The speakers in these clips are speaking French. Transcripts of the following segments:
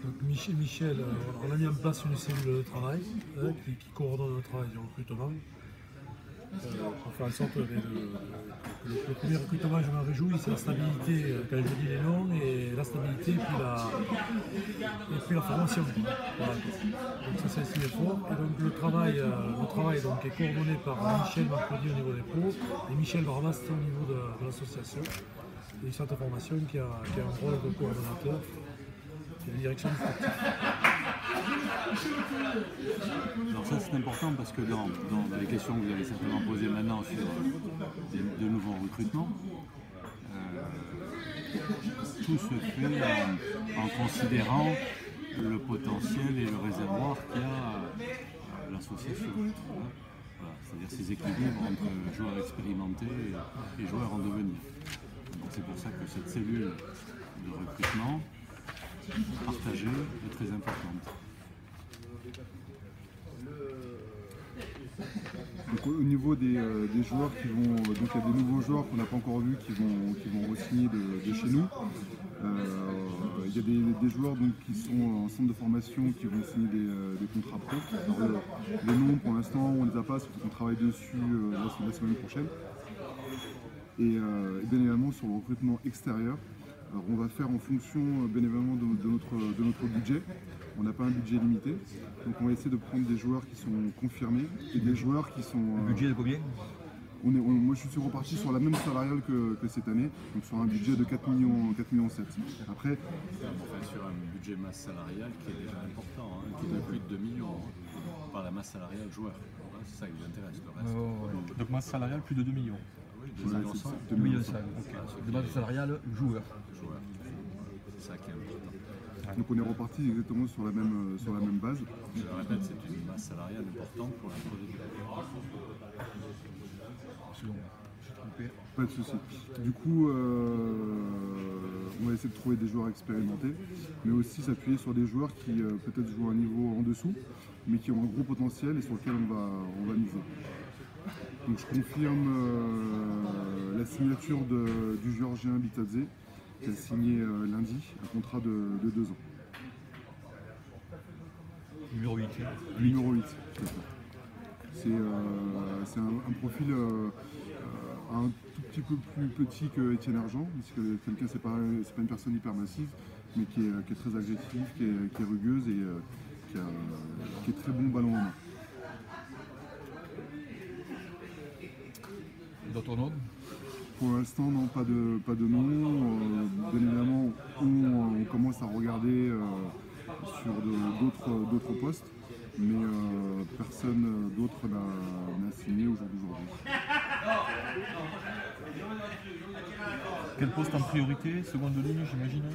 Donc Michel, on a mis en place une cellule de travail qui coordonne le travail du recrutement. Pour faire en sorte que le premier recrutement, je me réjouis, c'est la stabilité quand je dis les noms, et la stabilité et puis la formation. Voilà. Donc ça c'est un signe fort. Et donc le travail donc, est coordonné par Michel Marcodi au niveau des pros et Michel Barbast au niveau de l'association. Et une centre de formation qui a un rôle de coordonnateur et de direction du sportif. Alors ça c'est important parce que dans les questions que vous allez certainement poser maintenant sur de nouveaux recrutements, tout se fait en considérant le potentiel et le réservoir qu'il y a l'association. Voilà, c'est-à-dire ces équilibres entre joueurs expérimentés et joueurs en devenir. Donc c'est pour ça que cette cellule de recrutement partagée est très importante. Donc, au niveau des joueurs qui vont, donc il y a des nouveaux joueurs qu'on n'a pas encore vus qui vont re-signer de chez nous. Il y a des joueurs donc, qui sont en centre de formation qui vont signer des contrats pro. Alors, les noms pour l'instant on ne les a pas, parce qu'on travaille dessus la semaine prochaine. Et bien évidemment sur le recrutement extérieur, alors, on va faire en fonction bien évidemment de notre budget. On n'a pas un budget limité, donc on va essayer de prendre des joueurs qui sont confirmés et des joueurs qui sont... Le budget de combien? Moi je suis reparti sur la même salariale que cette année, donc sur un budget de 4 millions 7. Après, sur un budget masse salariale qui est déjà important, qui est de plus de 2 millions par la masse salariale joueur. C'est ça qui vous intéresse, le reste. Donc masse salariale plus de 2 millions. Oui, 2 millions 100. 2 millions 5, ok. De masse salariale joueur. C'est ça qui est important. Donc on est reparti exactement sur la même base. Je le répète, c'est une masse salariale importante pour la projet. Pas de souci. Du coup, on va essayer de trouver des joueurs expérimentés, mais aussi s'appuyer sur des joueurs qui peut-être jouent à un niveau en dessous, mais qui ont un gros potentiel et sur lequel on va miser. Donc je confirme la signature du Géorgien Bitadze, qui a signé lundi un contrat de 2 ans. Numéro 8. Numéro 8, tout à fait. C'est un profil un tout petit peu plus petit que Étienne Argent, parce que quelqu'un c'est pas une personne hyper massive, mais qui est très agressive, qui est rugueuse et qui est très bon ballon en main. D'autres noms? Pour l'instant, non, pas de nom. Bien évidemment, on commence à regarder sur d'autres postes, mais personne d'autre n'a signé au jour d'aujourd'hui. Quel poste en priorité? Seconde ligne, j'imagine?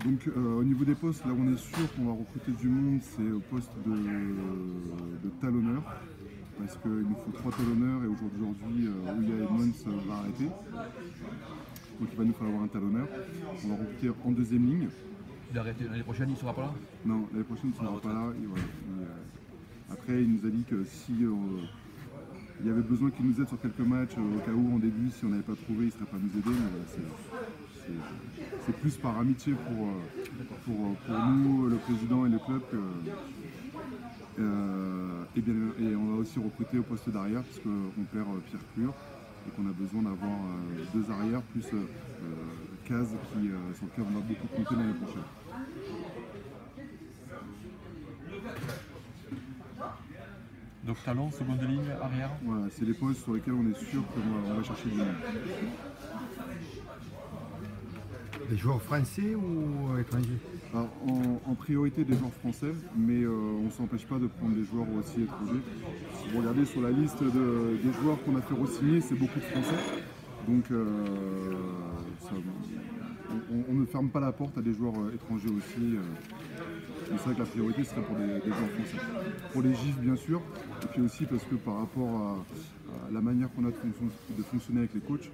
Donc au niveau des postes, là on est sûr qu'on va recruter du monde, c'est au poste de talonneur. Parce qu'il nous faut 3 talonneurs et aujourd'hui Ouya Edmonds va arrêter. Donc il va nous falloir un talonneur. On va recruter en deuxième ligne. Il arrête l'année prochaine, il ne sera pas là? Non, l'année prochaine il ne sera pas là. Et voilà. Après il nous a dit que si il y avait besoin qu'il nous aide sur quelques matchs, au cas où en début, si on n'avait pas trouvé, il ne serait pas nous aider. Mais c'est plus par amitié pour nous, le président et le club et on va aussi recruter au poste d'arrière parce qu'on perd Pierre Clure et qu'on a besoin d'avoir 2 arrières plus Caz sur lequel on va beaucoup compter l'année prochaine. Donc talon, seconde ligne, arrière. Voilà, c'est les postes sur lesquels on est sûr qu'on va chercher du monde. Des joueurs français ou étrangers? Alors, en priorité des joueurs français, mais on ne s'empêche pas de prendre des joueurs aussi étrangers. Si vous regardez sur la liste des joueurs qu'on a fait re-signer, c'est beaucoup de Français. Donc on ne ferme pas la porte à des joueurs étrangers aussi. Mais c'est vrai que la priorité serait pour des joueurs français. Pour les GIF bien sûr, et puis aussi parce que par rapport à la manière qu'on a de fonctionner avec les coachs,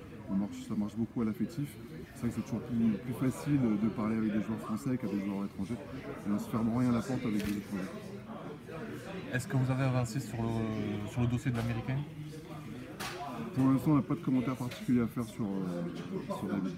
ça marche beaucoup à l'affectif. C'est vrai que c'est toujours plus facile de parler avec des joueurs français qu'avec des joueurs étrangers. Et on ne se ferme rien à la porte avec des étrangers. Est-ce que vous avez avancé sur le dossier de l'Américain? Pour l'instant, on n'a pas de commentaires particuliers à faire sur David.